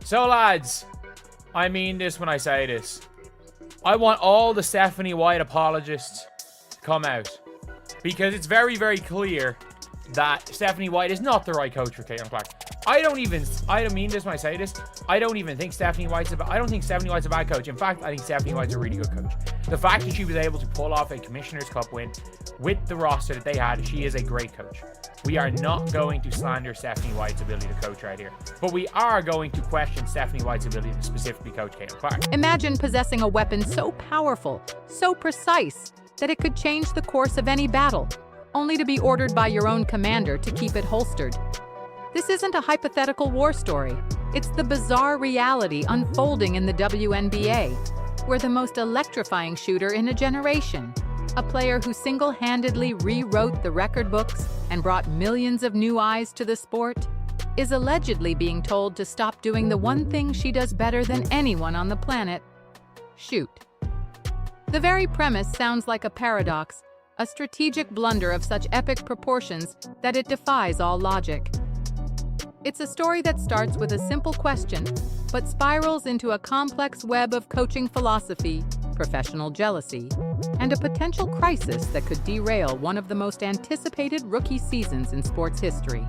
So, lads, I mean this when I say this. I want all the Stephanie White apologists to come out. Because it's very, very clear that Stephanie White is not the right coach for Caitlin Clark. I don't mean this when I say this. I don't think Stephanie White's a bad coach. In fact, I think Stephanie White's a really good coach. The fact that she was able to pull off a Commissioner's Cup win with the roster that they had, she is a great coach. We are not going to slander Stephanie White's ability to coach right here. But we are going to question Stephanie White's ability to specifically coach Caitlin Clark. Imagine possessing a weapon so powerful, so precise, that it could change the course of any battle, only to be ordered by your own commander to keep it holstered. This isn't a hypothetical war story. It's the bizarre reality unfolding in the WNBA, where the most electrifying shooter in a generation, a player who single-handedly rewrote the record books and brought millions of new eyes to the sport, is allegedly being told to stop doing the one thing she does better than anyone on the planet: shoot. The very premise sounds like a paradox, a strategic blunder of such epic proportions that it defies all logic. It's a story that starts with a simple question, but spirals into a complex web of coaching philosophy, professional jealousy, and a potential crisis that could derail one of the most anticipated rookie seasons in sports history.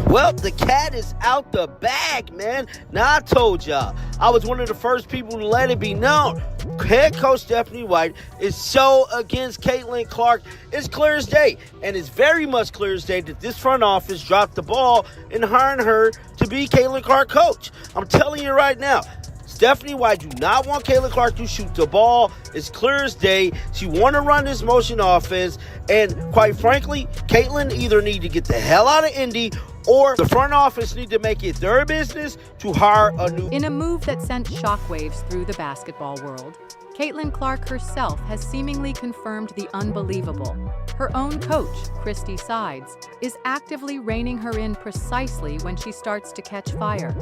Well, the cat is out the bag, man. Now, I told y'all, I was one of the first people to let it be known. Head coach Stephanie White is so against Caitlin Clark. It's clear as day, and it's very much clear as day that this front office dropped the ball in hiring her to be Caitlin Clark coach. I'm telling you right now, Stephanie White do not want Caitlin Clark to shoot the ball. It's clear as day. She want to run this motion offense, and quite frankly, Caitlin either need to get the hell out of Indy, or the front office need to make it their business to hire a new... In a move that sent shockwaves through the basketball world, Caitlin Clark herself has seemingly confirmed the unbelievable. Her own coach, Christy Sides, is actively reining her in precisely when she starts to catch fire.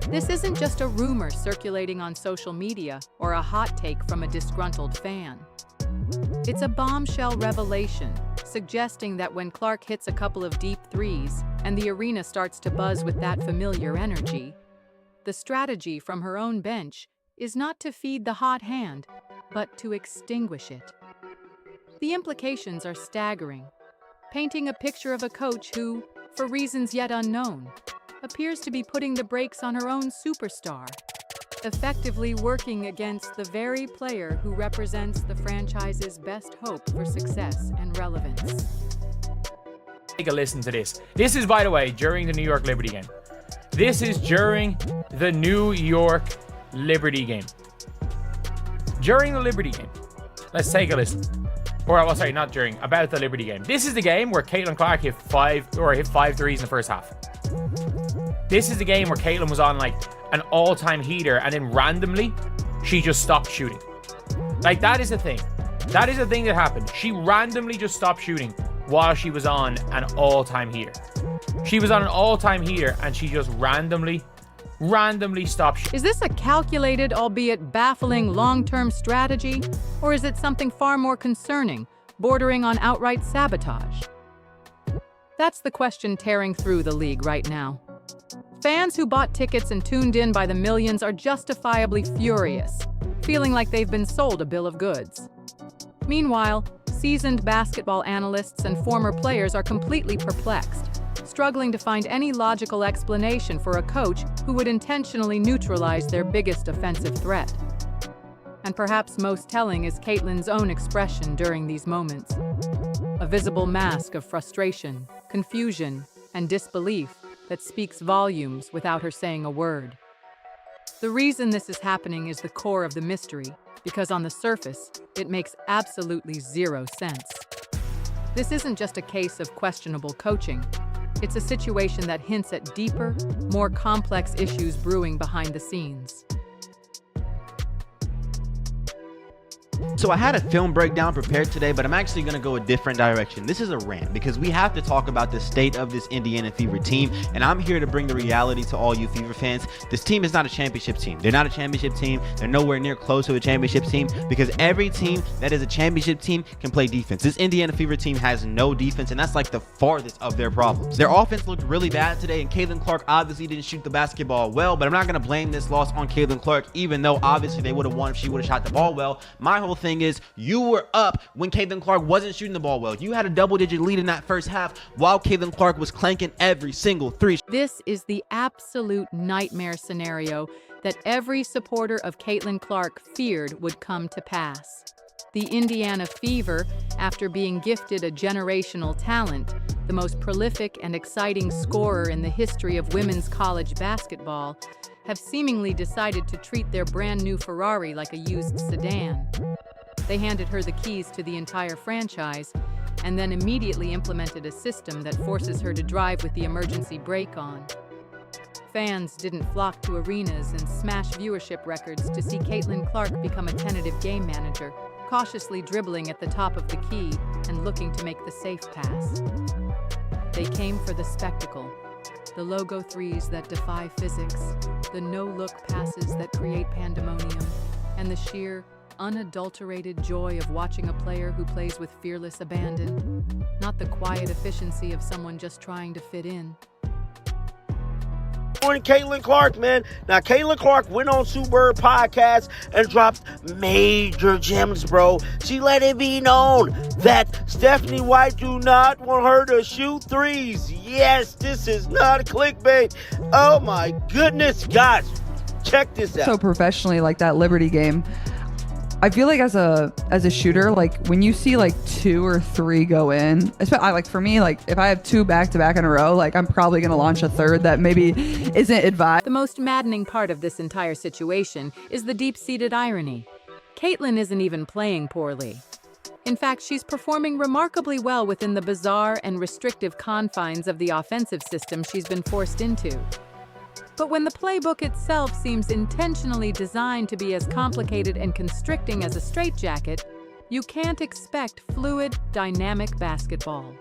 This isn't just a rumor circulating on social media or a hot take from a disgruntled fan. It's a bombshell revelation, suggesting that when Clark hits a couple of deep threes and the arena starts to buzz with that familiar energy, the strategy from her own bench is not to feed the hot hand, but to extinguish it. The implications are staggering, painting a picture of a coach who, for reasons yet unknown, appears to be putting the brakes on her own superstar, effectively working against the very player who represents the franchise's best hope for success and relevance. Take a listen to this. This is, by the way, during the New York Liberty game. This is during the New York Liberty game. During the Liberty game. Let's take a listen. Not during, about the Liberty game. This is the game where Caitlin Clark hit five threes in the first half. This is the game where Caitlin was on like an all-time heater, and then randomly she just stopped shooting. Like, that is the thing. That is the thing that happened. She randomly just stopped shooting while she was on an all-time heater. She was on an all-time heater and she just randomly stopped shooting. Is this a calculated, albeit baffling, long-term strategy? Or is it something far more concerning, bordering on outright sabotage? That's the question tearing through the league right now. Fans who bought tickets and tuned in by the millions are justifiably furious, feeling like they've been sold a bill of goods. Meanwhile, seasoned basketball analysts and former players are completely perplexed, struggling to find any logical explanation for a coach who would intentionally neutralize their biggest offensive threat. And perhaps most telling is Caitlin's own expression during these moments. A visible mask of frustration, confusion, and disbelief that speaks volumes without her saying a word. The reason this is happening is the core of the mystery, because on the surface, it makes absolutely zero sense. This isn't just a case of questionable coaching. It's a situation that hints at deeper, more complex issues brewing behind the scenes. So I had a film breakdown prepared today, but I'm actually going to go a different direction. This is a rant because we have to talk about the state of this Indiana Fever team, and I'm here to bring the reality to all you Fever fans. This team is not a championship team. They're not a championship team. They're nowhere near close to a championship team because every team that is a championship team can play defense. This Indiana Fever team has no defense, and that's like the farthest of their problems. Their offense looked really bad today, and Caitlin Clark obviously didn't shoot the basketball well, but I'm not going to blame this loss on Caitlin Clark, even though obviously they would have won if she would have shot the ball well. My whole thing is you were up when Caitlin Clark wasn't shooting the ball well. You had a double-digit lead in that first half while Caitlin Clark was clanking every single three. This is the absolute nightmare scenario that every supporter of Caitlin Clark feared would come to pass. The Indiana Fever, after being gifted a generational talent, the most prolific and exciting scorer in the history of women's college basketball, have seemingly decided to treat their brand new Ferrari like a used sedan. They handed her the keys to the entire franchise and then immediately implemented a system that forces her to drive with the emergency brake on. Fans didn't flock to arenas and smash viewership records to see Caitlin Clark become a tentative game manager, cautiously dribbling at the top of the key and looking to make the safe pass. They came for the spectacle, the logo threes that defy physics, the no-look passes that create pandemonium, and the sheer, unadulterated joy of watching a player who plays with fearless abandon, not the quiet efficiency of someone just trying to fit in. Caitlin Clark, man. Now, Caitlin Clark went on Sue Bird podcast and dropped major gems, bro. She let it be known that Stephanie White do not want her to shoot threes. Yes, this is not clickbait. Oh, my goodness, guys. Check this out. So professionally, like that Liberty game, I feel like as a shooter, like when you see like 2 or 3 go in, for me, like if I have 2 back-to-back in a row, like I'm probably going to launch a third that maybe isn't advised. The most maddening part of this entire situation is the deep-seated irony. Caitlin isn't even playing poorly. In fact, she's performing remarkably well within the bizarre and restrictive confines of the offensive system she's been forced into. But when the playbook itself seems intentionally designed to be as complicated and constricting as a straitjacket, you can't expect fluid, dynamic basketball.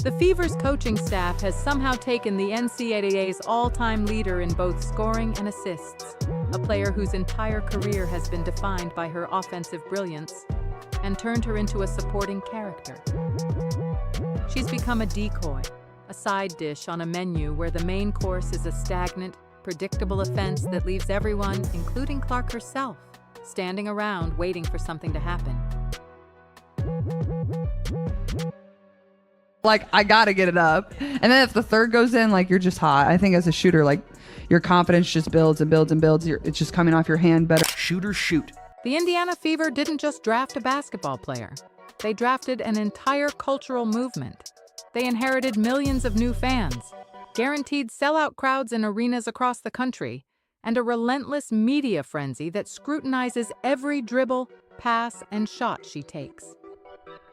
The Fever's coaching staff has somehow taken the NCAA's all-time leader in both scoring and assists, a player whose entire career has been defined by her offensive brilliance, and turned her into a supporting character. She's become a decoy, a side dish on a menu where the main course is a stagnant, predictable offense that leaves everyone, including Clark herself, standing around waiting for something to happen. Like, I gotta get it up. And then if the third goes in, like, you're just hot. I think as a shooter, like, your confidence just builds and builds and builds. It's just coming off your hand better. Shooters shoot. The Indiana Fever didn't just draft a basketball player. They drafted an entire cultural movement. They inherited millions of new fans, guaranteed sellout crowds in arenas across the country, and a relentless media frenzy that scrutinizes every dribble, pass, and shot she takes.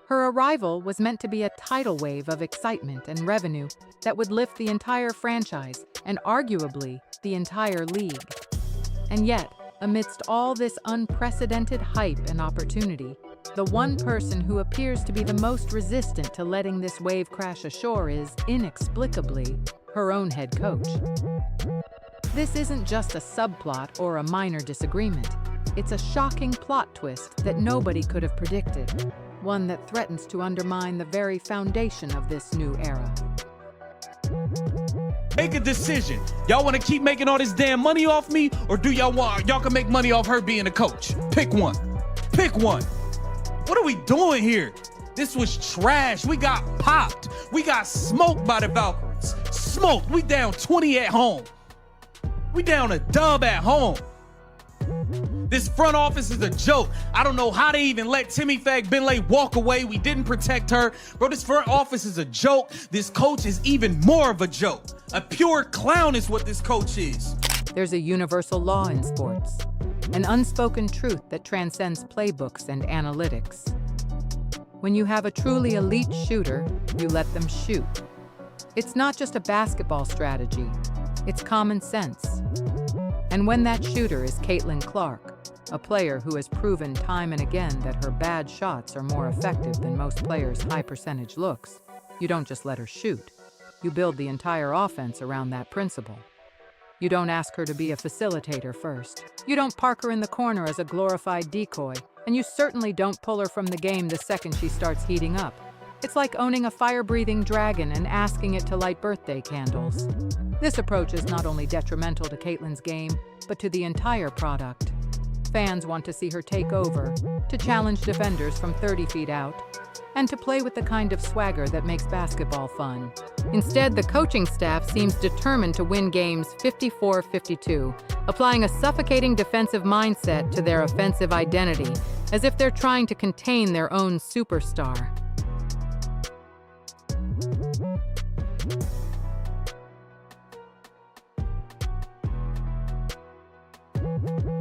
Her arrival was meant to be a tidal wave of excitement and revenue that would lift the entire franchise and arguably the entire league. And yet, amidst all this unprecedented hype and opportunity, the one person who appears to be the most resistant to letting this wave crash ashore is, inexplicably, her own head coach. This isn't just a subplot or a minor disagreement. It's a shocking plot twist that nobody could have predicted, one that threatens to undermine the very foundation of this new era. Make a decision. Y'all want to keep making all this damn money off me, or do y'all can make money off her being a coach? Pick one. Pick one. What are we doing here? This was trash. We got popped. We got smoked by the Valkyries. Smoked. We down 20 at home. We down a dub at home. This front office is a joke. I don't know how they even let Timmy Fag-Benlay walk away. We didn't protect her. Bro, this front office is a joke. This coach is even more of a joke. A pure clown is what this coach is. There's a universal law in sports, an unspoken truth that transcends playbooks and analytics. When you have a truly elite shooter, you let them shoot. It's not just a basketball strategy, it's common sense. And when that shooter is Caitlin Clark, a player who has proven time and again that her bad shots are more effective than most players' high-percentage looks. You don't just let her shoot. You build the entire offense around that principle. You don't ask her to be a facilitator first. You don't park her in the corner as a glorified decoy. And you certainly don't pull her from the game the second she starts heating up. It's like owning a fire-breathing dragon and asking it to light birthday candles. This approach is not only detrimental to Caitlin's game, but to the entire product. Fans want to see her take over, to challenge defenders from 30 feet out, and to play with the kind of swagger that makes basketball fun. Instead, the coaching staff seems determined to win games 54-52, applying a suffocating defensive mindset to their offensive identity, as if they're trying to contain their own superstar.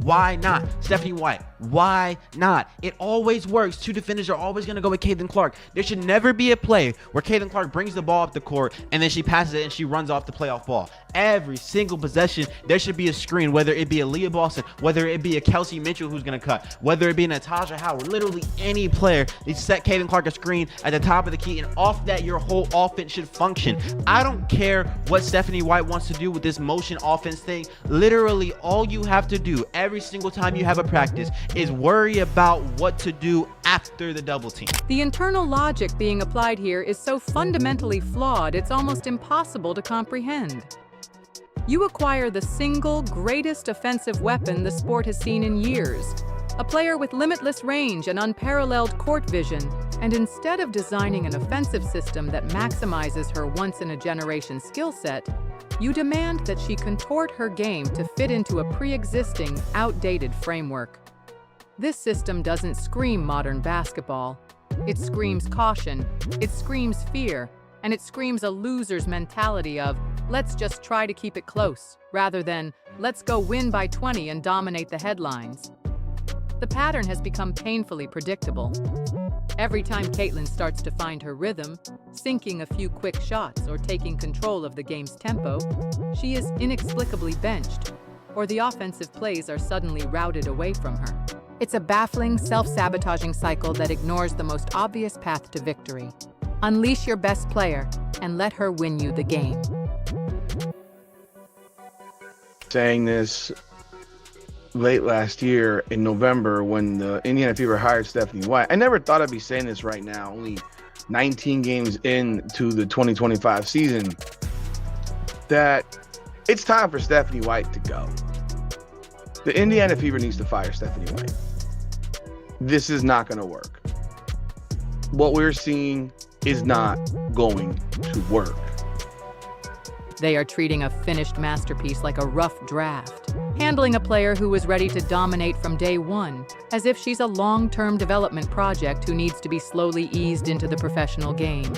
Why not? Stephanie White, why not? It always works. Two defenders are always going to go with Caitlin Clark. There should never be a play where Caitlin Clark brings the ball up the court and then she passes it and she runs off the playoff ball. Every single possession, there should be a screen, whether it be a Leah Boston, whether it be a Kelsey Mitchell who's going to cut, whether it be a Natasha Howard, literally any player. They set Caitlin Clark a screen at the top of the key, and off that, your whole offense should function. I don't care what Stephanie White wants to do with this motion offense thing. Literally, all you have to do every single time you have a practice is worry about what to do after the double team. The internal logic being applied here is so fundamentally flawed, it's almost impossible to comprehend. You acquire the single greatest offensive weapon the sport has seen in years, a player with limitless range and unparalleled court vision, and instead of designing an offensive system that maximizes her once-in-a-generation skill set, you demand that she contort her game to fit into a pre-existing, outdated framework. This system doesn't scream modern basketball. It screams caution, it screams fear, and it screams a loser's mentality of, let's just try to keep it close, rather than, let's go win by 20 and dominate the headlines. The pattern has become painfully predictable. Every time Caitlin starts to find her rhythm, sinking a few quick shots or taking control of the game's tempo, she is inexplicably benched, or the offensive plays are suddenly routed away from her. It's a baffling, self-sabotaging cycle that ignores the most obvious path to victory. Unleash your best player and let her win you the game. Saying this late last year in November when the Indiana Fever hired Stephanie White. I never thought I'd be saying this right now, only 19 games into the 2025 season, that it's time for Stephanie White to go. The Indiana Fever needs to fire Stephanie White. This is not going to work. What we're seeing is not going to work. They are treating a finished masterpiece like a rough draft, handling a player who was ready to dominate from day one, as if she's a long-term development project who needs to be slowly eased into the professional game.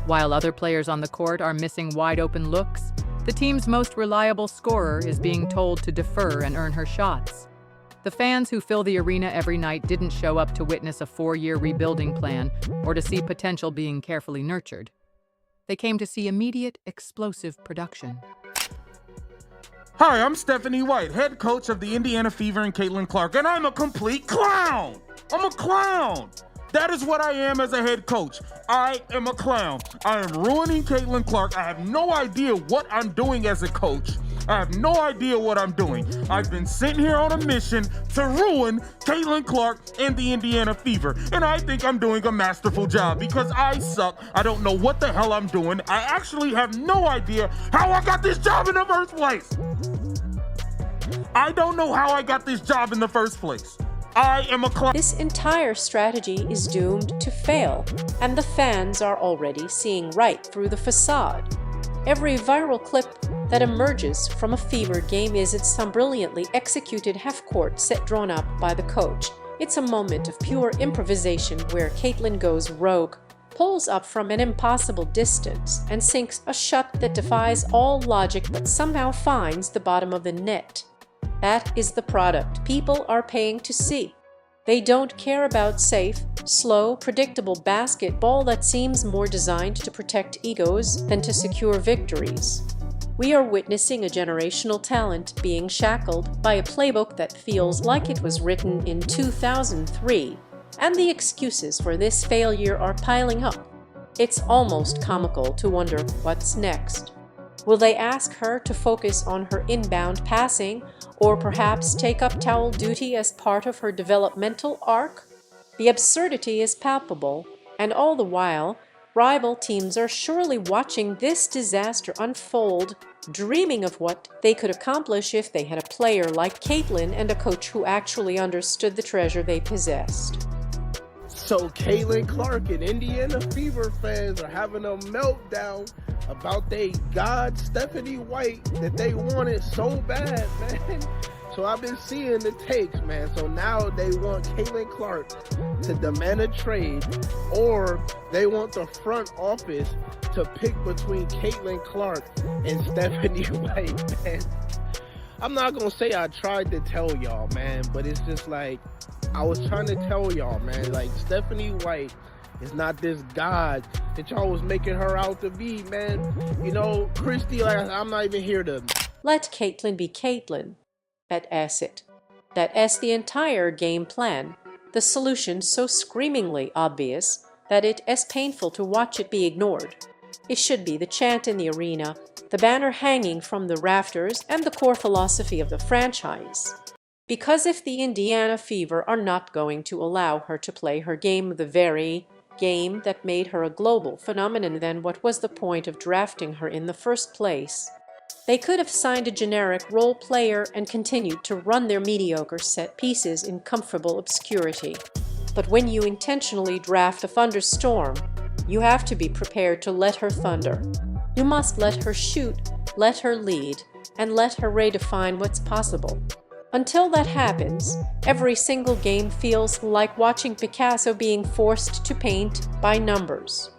While other players on the court are missing wide-open looks, the team's most reliable scorer is being told to defer and earn her shots. The fans who fill the arena every night didn't show up to witness a 4-year rebuilding plan or to see potential being carefully nurtured. They came to see immediate, explosive production. Hi, I'm Stephanie White, head coach of the Indiana Fever and Caitlin Clark, and I'm a complete clown! I'm a clown! That is what I am as a head coach. I am a clown. I am ruining Caitlin Clark. I have no idea what I'm doing as a coach. I have no idea what I'm doing. I've been sent here on a mission to ruin Caitlin Clark and the Indiana Fever. And I think I'm doing a masterful job because I suck. I don't know what the hell I'm doing. I actually have no idea how I got this job in the first place. I don't know how I got this job in the first place. I am a clown. This entire strategy is doomed to fail, and the fans are already seeing right through the facade. Every viral clip that emerges from a Fever game is some brilliantly executed half-court set drawn up by the coach. It's a moment of pure improvisation where Caitlin goes rogue, pulls up from an impossible distance, and sinks a shot that defies all logic but somehow finds the bottom of the net. That is the product people are paying to see. They don't care about safe, slow, predictable basketball that seems more designed to protect egos than to secure victories. We are witnessing a generational talent being shackled by a playbook that feels like it was written in 2003, and the excuses for this failure are piling up. It's almost comical to wonder what's next. Will they ask her to focus on her inbound passing, or perhaps take up towel duty as part of her developmental arc? The absurdity is palpable, and all the while, rival teams are surely watching this disaster unfold, dreaming of what they could accomplish if they had a player like Caitlin and a coach who actually understood the treasure they possessed. So Caitlin Clark and Indiana Fever fans are having a meltdown about they god Stephanie White that they wanted so bad, man. So I've been seeing the takes, man. So now they want Caitlin Clark to demand a trade, or they want the front office to pick between Caitlin Clark and Stephanie White, man. I'm not gonna say I tried to tell y'all, man, but it's just like, I was trying to tell y'all, man, like, Stephanie White is not this god that y'all was making her out to be, man. You know, Christy, like, I'm not even here to... Let Caitlin be Caitlin. At S it. That S the entire game plan, the solution so screamingly obvious that it is painful to watch it be ignored. It should be the chant in the arena, the banner hanging from the rafters, and the core philosophy of the franchise. Because if the Indiana Fever are not going to allow her to play her game, the very game that made her a global phenomenon, then what was the point of drafting her in the first place? They could have signed a generic role player and continued to run their mediocre set pieces in comfortable obscurity. But when you intentionally draft a thunderstorm, you have to be prepared to let her thunder. You must let her shoot, let her lead, and let her redefine what's possible. Until that happens, every single game feels like watching Picasso being forced to paint by numbers.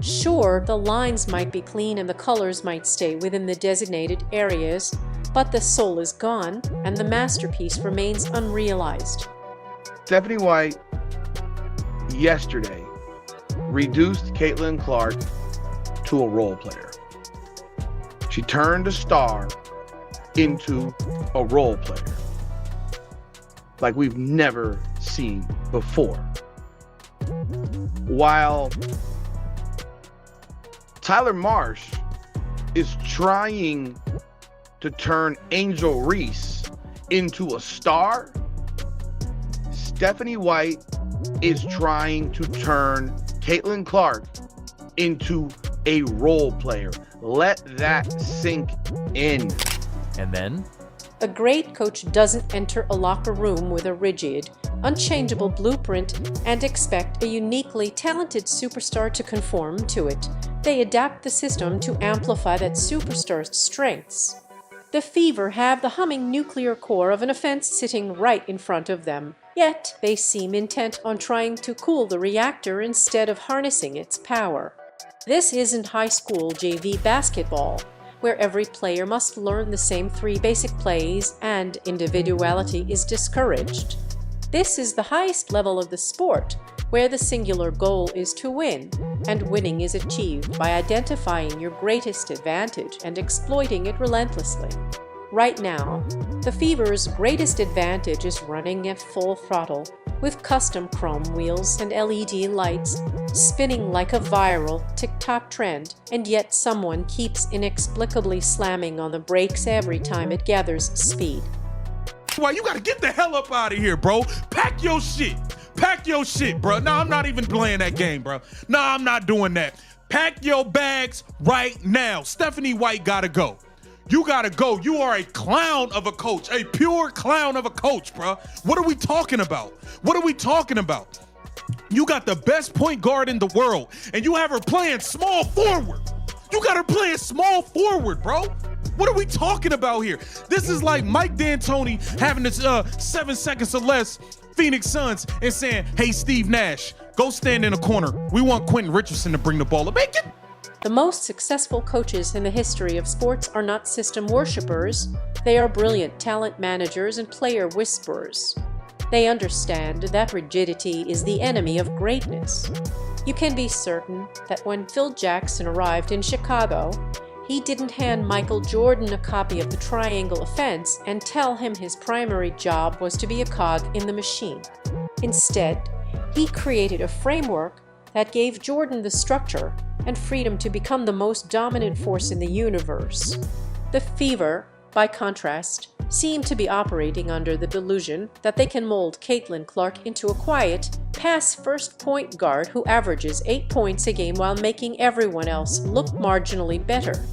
Sure, the lines might be clean and the colors might stay within the designated areas, but the soul is gone and the masterpiece remains unrealized. Stephanie White yesterday reduced Caitlin Clark to a role player. She turned a star into a role player like we've never seen before. While Tyler Marsh is trying to turn Angel Reese into a star, Stephanie White is trying to turn Caitlin Clark into a role player. Let that sink in. And then? A great coach doesn't enter a locker room with a rigid, unchangeable blueprint and expect a uniquely talented superstar to conform to it. They adapt the system to amplify that superstar's strengths. The Fever have the humming nuclear core of an offense sitting right in front of them, yet they seem intent on trying to cool the reactor instead of harnessing its power. This isn't high school JV basketball, where every player must learn the same 3 basic plays and individuality is discouraged. This is the highest level of the sport, where the singular goal is to win, and winning is achieved by identifying your greatest advantage and exploiting it relentlessly. Right now, the Fever's greatest advantage is running at full throttle, with custom chrome wheels and LED lights, spinning like a viral TikTok trend, and yet someone keeps inexplicably slamming on the brakes every time it gathers speed. Why, you gotta get the hell up out of here, bro. Pack your shit. Pack your shit, bro. No, I'm not even playing that game, bro. No, I'm not doing that. Pack your bags right now. Stephanie White gotta go. You gotta go. You are a clown of a coach, a pure clown of a coach, bro. What are we talking about? What are we talking about? You got the best point guard in the world, and you have her playing small forward. You got her playing small forward, bro. What are we talking about here? This is like Mike D'Antoni having this 7 seconds or less Phoenix Suns and saying, hey, Steve Nash, go stand in a corner. We want Quentin Richardson to bring the ball up. Make it. The most successful coaches in the history of sports are not system worshippers. They are brilliant talent managers and player whisperers. They understand that rigidity is the enemy of greatness. You can be certain that when Phil Jackson arrived in Chicago, He didn't hand Michael Jordan a copy of the triangle offense and tell him his primary job was to be a cog in the machine. Instead, he created a framework that gave Jordan the structure and freedom to become the most dominant force in the universe. The Fever, by contrast, seem to be operating under the delusion that they can mold Caitlin Clark into a quiet, pass-first point guard who averages 8 points a game while making everyone else look marginally better.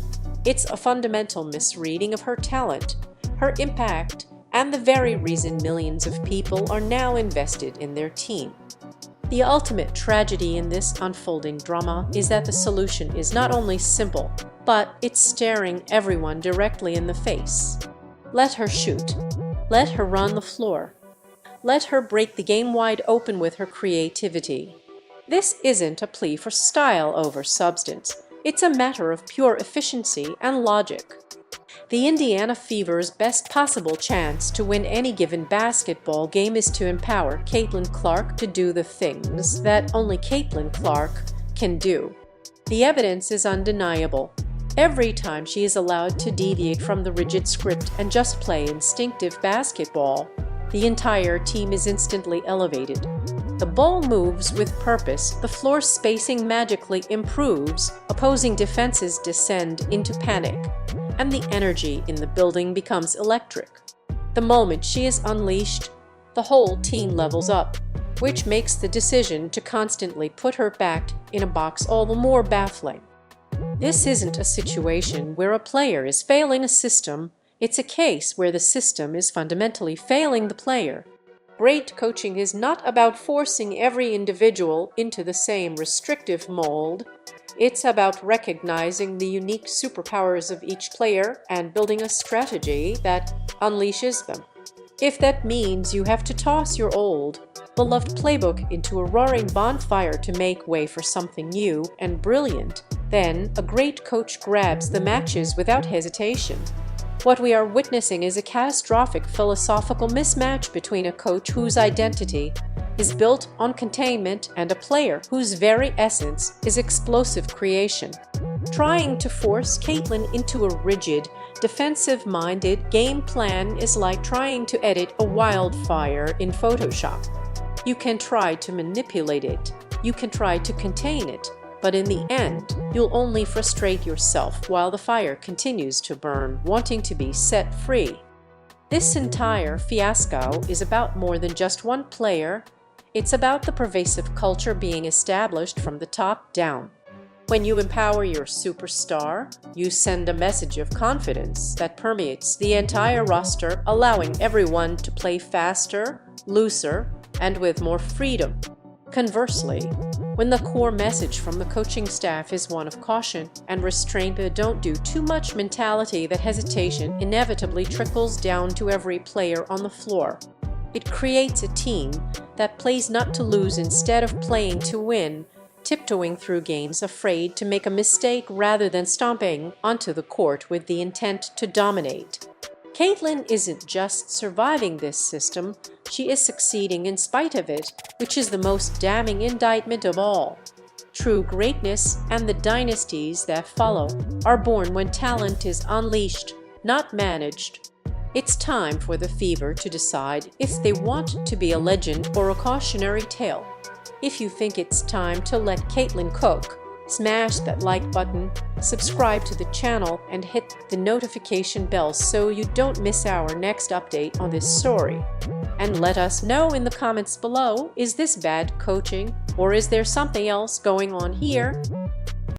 It's a fundamental misreading of her talent, her impact, and the very reason millions of people are now invested in their team. The ultimate tragedy in this unfolding drama is that the solution is not only simple, but it's staring everyone directly in the face. Let her shoot. Let her run the floor. Let her break the game wide open with her creativity. This isn't a plea for style over substance. It's a matter of pure efficiency and logic. The Indiana Fever's best possible chance to win any given basketball game is to empower Caitlin Clark to do the things that only Caitlin Clark can do. The evidence is undeniable. Every time she is allowed to deviate from the rigid script and just play instinctive basketball, the entire team is instantly elevated. The ball moves with purpose, the floor spacing magically improves, opposing defenses descend into panic, and the energy in the building becomes electric. The moment she is unleashed, the whole team levels up, which makes the decision to constantly put her back in a box all the more baffling. This isn't a situation where a player is failing a system, it's a case where the system is fundamentally failing the player. Great coaching is not about forcing every individual into the same restrictive mold. It's about recognizing the unique superpowers of each player and building a strategy that unleashes them. If that means you have to toss your old, beloved playbook into a roaring bonfire to make way for something new and brilliant, then a great coach grabs the matches without hesitation. What we are witnessing is a catastrophic philosophical mismatch between a coach whose identity is built on containment and a player whose very essence is explosive creation. Trying to force Caitlin into a rigid, defensive-minded game plan is like trying to edit a wildfire in Photoshop. You can try to manipulate it, you can try to contain it, but in the end, you'll only frustrate yourself while the fire continues to burn, wanting to be set free. This entire fiasco is about more than just one player. It's about the pervasive culture being established from the top down. When you empower your superstar, you send a message of confidence that permeates the entire roster, allowing everyone to play faster, looser, and with more freedom. Conversely, when the core message from the coaching staff is one of caution and restraint, a don't do too much mentality, that hesitation inevitably trickles down to every player on the floor. It creates a team that plays not to lose instead of playing to win, tiptoeing through games afraid to make a mistake rather than stomping onto the court with the intent to dominate. Caitlin isn't just surviving this system, she is succeeding in spite of it, which is the most damning indictment of all. True greatness and the dynasties that follow are born when talent is unleashed, not managed. It's time for the Fever to decide if they want to be a legend or a cautionary tale. If you think it's time to let Caitlin cook, smash that like button, subscribe to the channel, and hit the notification bell so you don't miss our next update on this story. And let us know in the comments below, is this bad coaching, or is there something else going on here?